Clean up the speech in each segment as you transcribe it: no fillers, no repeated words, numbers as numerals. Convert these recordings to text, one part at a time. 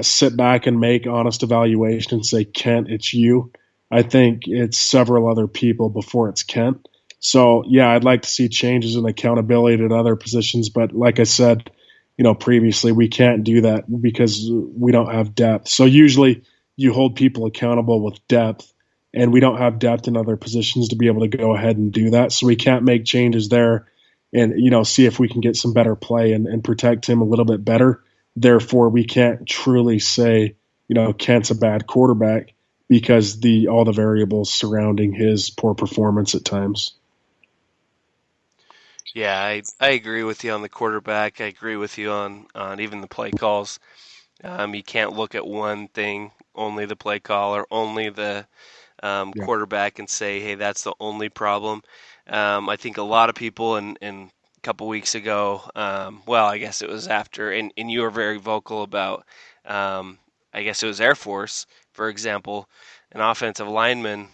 sit back and make honest evaluation and say, Kent, it's you. I think it's several other people before it's Kent. So, yeah, I'd like to see changes in accountability at other positions. But like I said, previously, we can't do that because we don't have depth. So usually you hold people accountable with depth, and we don't have depth in other positions to be able to go ahead and do that. So we can't make changes there and, see if we can get some better play and protect him a little bit better. Therefore, we can't truly say, Kent's a bad quarterback because all the variables surrounding his poor performance at times. Yeah, I agree with you on the quarterback. I agree with you on even the play calls. You can't look at one thing, only the play call or only the Yeah. quarterback, and say, hey, that's the only problem. I think a lot of people in a couple weeks ago, well, I guess it was after, and you were very vocal about, I guess it was Air Force, for example, an offensive lineman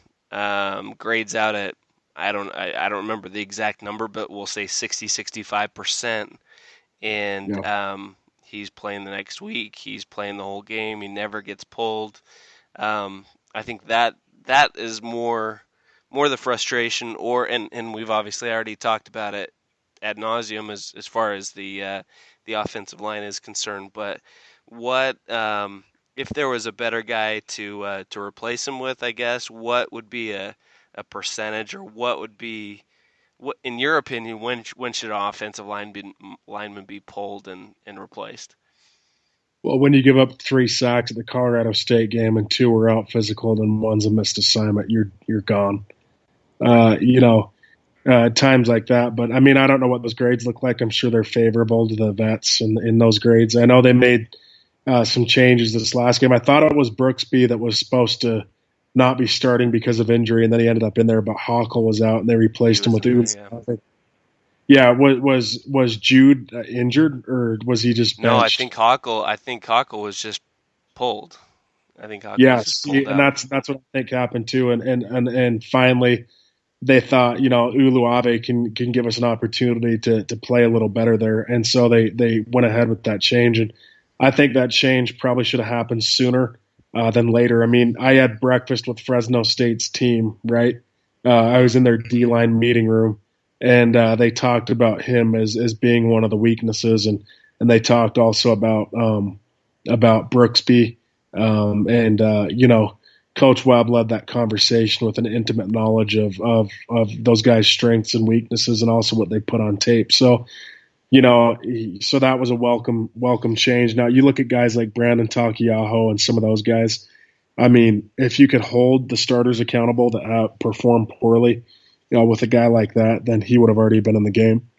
grades out at, I don't remember the exact number, but we'll say 65%, and Yeah. he's playing the next week. He's playing the whole game. He never gets pulled. I think that is more the frustration, and we've obviously already talked about it ad nauseum as far as the offensive line is concerned. But what if there was a better guy to replace him with? I guess what would be a percentage, or what would be, what in your opinion, when should an offensive lineman be pulled and replaced? Well, when you give up 3 sacks at the Colorado State game and two were out physical and one's a missed assignment, you're gone. Uh, you know, Times like that. But I mean, I don't know what those grades look like. I'm sure they're favorable to the vets in those grades. I know they made some changes this last game. I thought it was Brooksby that was supposed to not be starting because of injury, and then he ended up in there. But Hawkle was out, and they He replaced him was with in there, Uds. yeah. Yeah, was Jude injured or was he just No, I benched? think Hockle was just pulled. I think Hockle was just Yes, pulled and out. that's what I think happened too. And finally, they thought, Uluave can give us an opportunity to play a little better there, and so they went ahead with that change. And I think that change probably should have happened sooner than later. I mean, I had breakfast with Fresno State's team, right? I was in their D line meeting room, and they talked about him as being one of the weaknesses, and they talked also about Brooksby, and Coach Webb led that conversation with an intimate knowledge of those guys' strengths and weaknesses, and also what they put on tape. So so that was a welcome change. Now you look at guys like Brandon Takiaho and some of those guys. I mean, if you could hold the starters accountable that perform poorly, with a guy like that, then he would have already been in the game.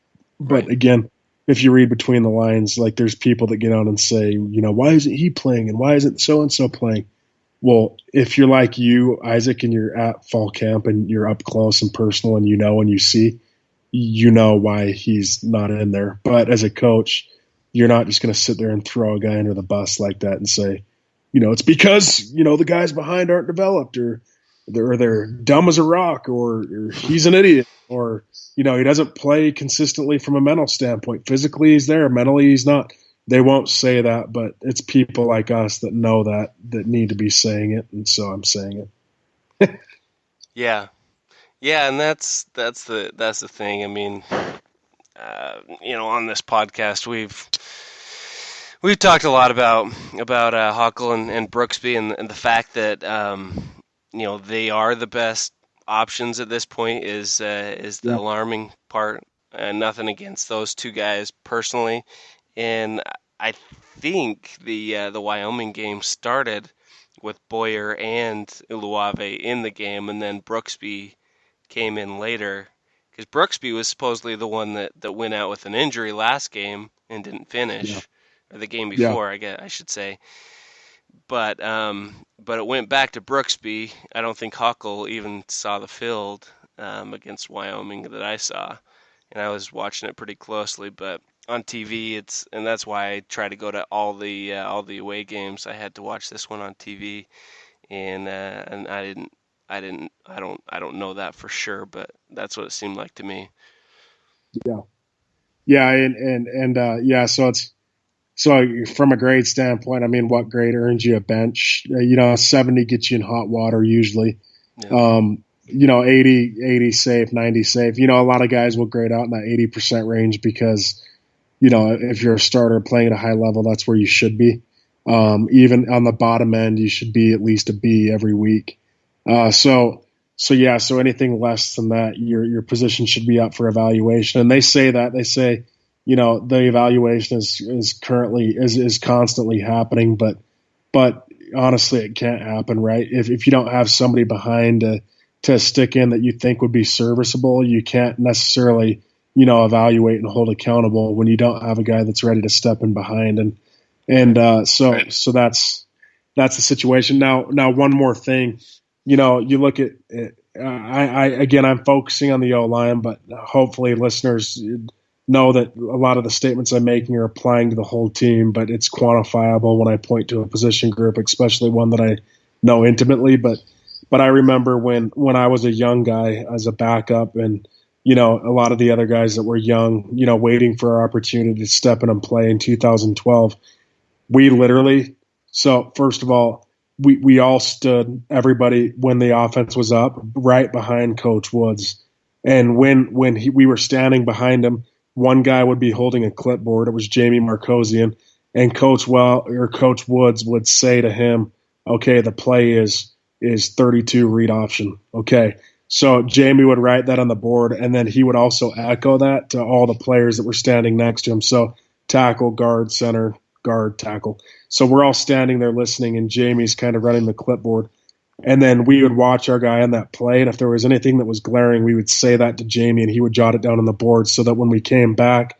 But Right. again, if you read between the lines, like there's people that get on and say, why isn't he playing and why isn't so and so playing? Well, if you're like you, Isaac, and you're at fall camp and you're up close and personal and and you see, why he's not in there. But as a coach, you're not just going to sit there and throw a guy under the bus like that and say, it's because, the guys behind aren't developed or they're dumb as a rock or he's an idiot or, he doesn't play consistently from a mental standpoint. Physically, he's there. Mentally, he's not. They won't say that, but it's people like us that know that need to be saying it. And so I'm saying it. Yeah. Yeah, and that's the thing. I mean, on this podcast, we've talked a lot about Huckle and Brooksby, and the fact that they are the best options at this point is the Yeah. alarming part. Nothing against those two guys personally, and I think the Wyoming game started with Boyer and Uluave in the game, and then Brooksby came in later, because Brooksby was supposedly the one that went out with an injury last game and didn't Yeah. finish, or the game Yeah. before, I should say. But it went back to Brooksby. I don't think Huckle even saw the field against Wyoming that I saw, and I was watching it pretty closely. But on TV, and that's why I try to go to all the away games. I had to watch this one on TV, and I don't know that for sure, but that's what it seemed like to me. Yeah. Yeah. And yeah, so So from a grade standpoint, I mean, what grade earns you a bench? 70 gets you in hot water usually. Yeah. 80 safe, 90 safe. A lot of guys will grade out in that 80% range because, if you're a starter playing at a high level, that's where you should be. Even on the bottom end, you should be at least a B every week. So anything less than that, your position should be up for evaluation. And they say, the evaluation is constantly happening, but honestly, it can't happen, right? If you don't have somebody behind to stick in that you think would be serviceable, you can't necessarily, evaluate and hold accountable when you don't have a guy that's ready to step in behind. So that's the situation. Now one more thing, you look at I'm focusing on the O line, but hopefully listeners know that a lot of the statements I'm making are applying to the whole team, but it's quantifiable when I point to a position group, especially one that I know intimately. But I remember when I was a young guy as a backup, and a lot of the other guys that were young, waiting for our opportunity to step in and play in 2012, we literally. So first of all, we all stood, everybody, when the offense was up, right behind Coach Woods, and when we were standing behind him, one guy would be holding a clipboard. It was Jamie Markosian, and Coach Woods would say to him, "Okay, the play is 32 read option." Okay, so Jamie would write that on the board, and then he would also echo that to all the players that were standing next to him. So tackle, guard, center, guard, tackle. So we're all standing there listening, and Jamie's kind of running the clipboard. And then we would watch our guy on that play, and if there was anything that was glaring, we would say that to Jamie, and he would jot it down on the board so that when we came back,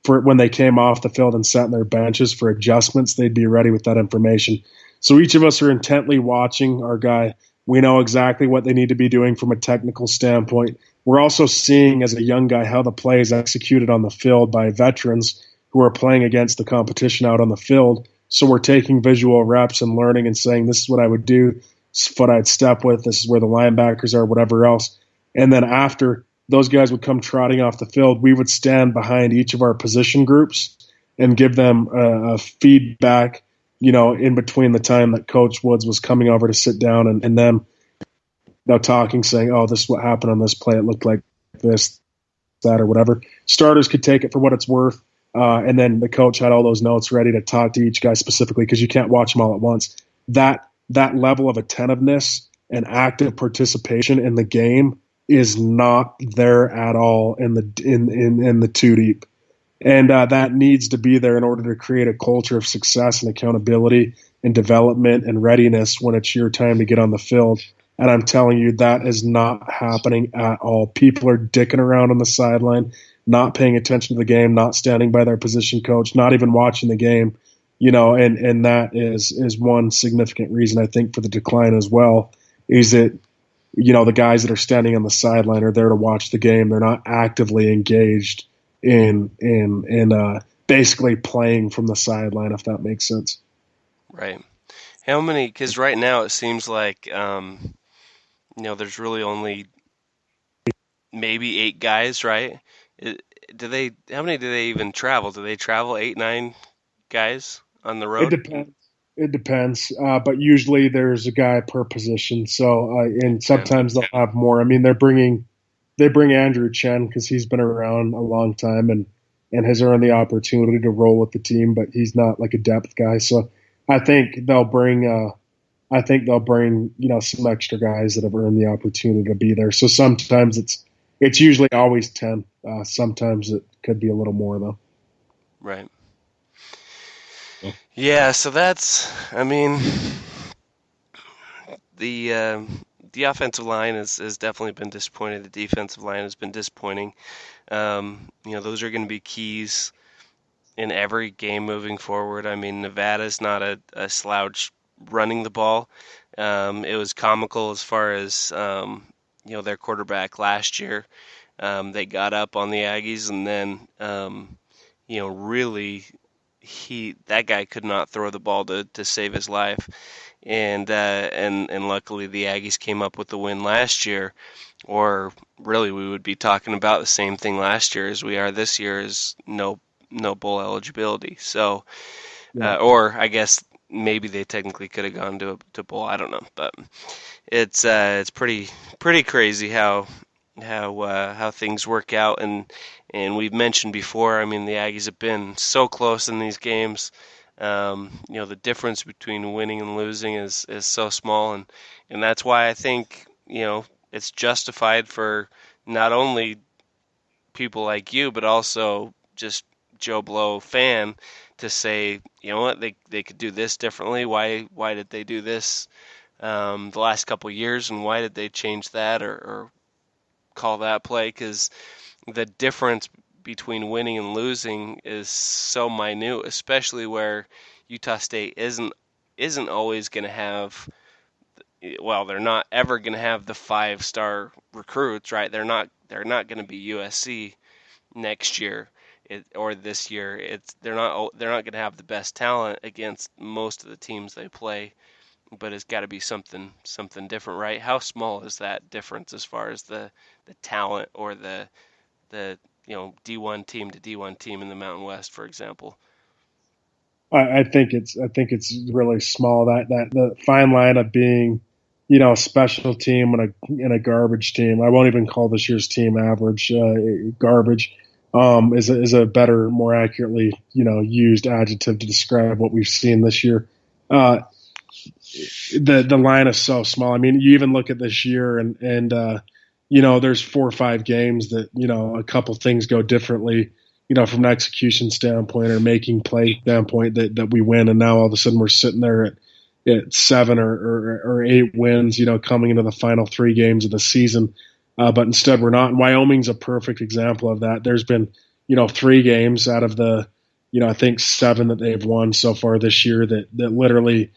when they came off the field and sat in their benches for adjustments, they'd be ready with that information. So each of us are intently watching our guy. We know exactly what they need to be doing from a technical standpoint. We're also seeing, as a young guy, how the play is executed on the field by veterans who are playing against the competition out on the field. So we're taking visual reps and learning and saying, this is what I would do, this is what I'd step with, this is where the linebackers are, whatever else. And then after those guys would come trotting off the field, we would stand behind each of our position groups and give them a feedback, in between the time that Coach Woods was coming over to sit down and them talking, saying, oh, this is what happened on this play. It looked like this, that, or whatever. Starters could take it for what it's worth. And then the coach had all those notes ready to talk to each guy specifically, because you can't watch them all at once. That level of attentiveness and active participation in the game is not there at all in the two deep, and that needs to be there in order to create a culture of success and accountability and development and readiness when it's your time to get on the field. And I'm telling you, that is not happening at all. People are dicking around on the sideline, not paying attention to the game, not standing by their position coach, not even watching the game, and that is one significant reason, I think, for the decline as well, is that, the guys that are standing on the sideline are there to watch the game. They're not actively engaged in basically playing from the sideline, if that makes sense. Right. How many, because right now it seems like, there's really only maybe 8 guys, right? How many do they even travel? Do they travel 8, 9 guys on the road? It depends. But usually there's a guy per position. So, and Okay. sometimes they'll have more. I mean, they bring Andrew Chen because he's been around a long time and has earned the opportunity to roll with the team, but he's not like a depth guy. So I think they'll bring, some extra guys that have earned the opportunity to be there. So sometimes it's usually always 10. Sometimes it could be a little more though. Right. Yeah, so that's, I mean, the offensive line has definitely been disappointing. The defensive line has been disappointing. Those are going to be keys in every game moving forward. I mean, Nevada's not a slouch running the ball. It was comical as far as their quarterback last year. They got up on the Aggies, and then really that guy could not throw the ball to save his life. And luckily the Aggies came up with the win last year, or really we would be talking about the same thing last year as we are this year, is no bowl eligibility. So Yeah. Or I guess maybe they technically could have gone to bowl. I don't know, but it's pretty crazy how things work out, and we've mentioned before. I mean, the Aggies have been so close in these games. The difference between winning and losing is so small, and that's why I think it's justified for not only people like you, but also just Joe Blow fan to say, you know what, they could do this differently. Why did they do this the last couple of years, and why did they change that or call that play? Because the difference between winning and losing is so minute, especially where Utah State isn't always going to have. Well, they're not ever going to have the 5-star recruits, right? They're not going to be USC next year or this year. They're not going to have the best talent against most of the teams they play, but it's got to be something different, right? How small is that difference as far as the talent or the D1 team to D1 team in the Mountain West, for example? I think it's really small. That the fine line of being, a special team and a garbage team. I won't even call this year's team average. Garbage is a better, more accurately, used adjective to describe what we've seen this year. The line is so small. I mean, you even look at this year, and there's 4 or 5 games that a couple things go differently. From an execution standpoint or making play standpoint that we win, and now all of a sudden we're sitting there at 7 or 8 wins, coming into the final 3 games of the season. But instead we're not. And Wyoming's a perfect example of that. There's been, 3 games out of the, I think 7 that they've won so far this year that literally,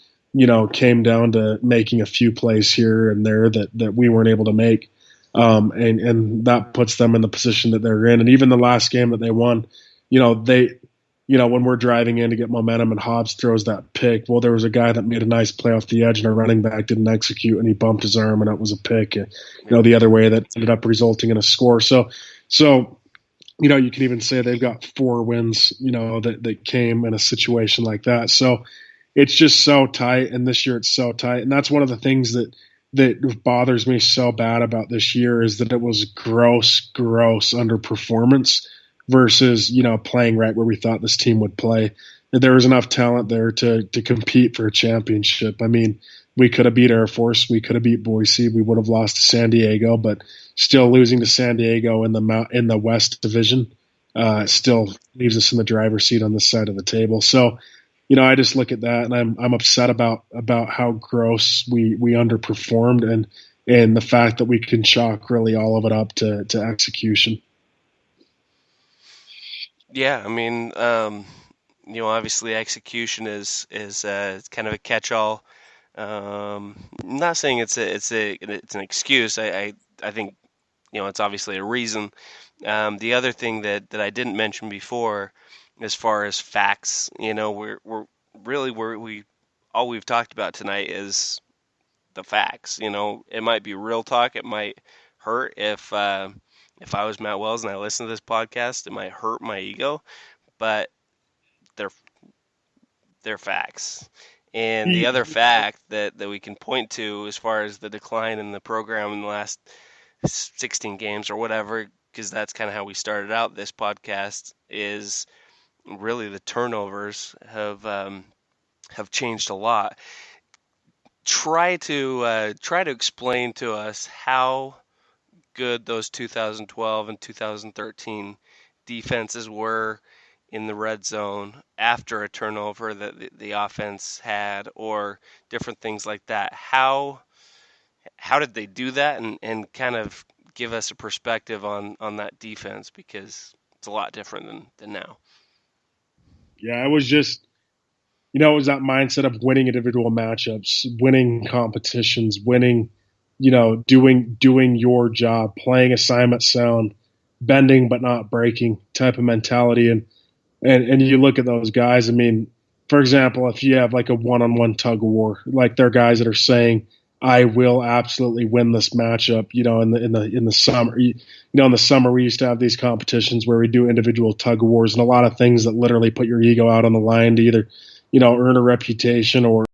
came down to making a few plays here and there that we weren't able to make. And that puts them in the position that they're in. And even the last game that they won, when we're driving in to get momentum and Hobbs throws that pick, well, there was a guy that made a nice play off the edge and our running back didn't execute and he bumped his arm and that was a pick, and, the other way that ended up resulting in a score. So, you can even say they've got 4 wins, that came in a situation like that. So it's just so tight. And this year it's so tight. And that's one of the things that bothers me so bad about this year is that it was gross underperformance versus, playing right where we thought this team would play. There was enough talent there to compete for a championship. I mean, we could have beat Air Force. We could have beat Boise. We would have lost to San Diego, but still losing to San Diego in the West Division still leaves us in the driver's seat on this side of the table. So, I just look at that and I'm upset about how gross we underperformed and the fact that we can chalk really all of it up to execution. Yeah, I mean, obviously execution is kind of a catch-all. I'm not saying it's an excuse. I think it's obviously a reason. The other thing that I didn't mention before, as far as facts, we're all we've talked about tonight is the facts. It might be real talk. It might hurt if I was Matt Wells and I listened to this podcast, it might hurt my ego, but they're facts. And the other fact that we can point to as far as the decline in the program in the last 16 games or whatever, because that's kind of how we started out this podcast, is really the turnovers have changed a lot. Try to explain to us how good those 2012 and 2013 defenses were in the red zone after a turnover that the offense had, or different things like that. How did they do that, and kind of give us a perspective on that defense, because it's a lot different than now. Yeah, it was just, it was that mindset of winning individual matchups, winning competitions, winning, doing your job, playing assignment sound, bending but not breaking type of mentality. And you look at those guys. I mean, for example, if you have like a one-on-one tug of war, like there are guys that are saying, I will absolutely win this matchup. In the summer, in the summer we used to have these competitions where we do individual tug of wars and a lot of things that literally put your ego out on the line to either, earn a reputation or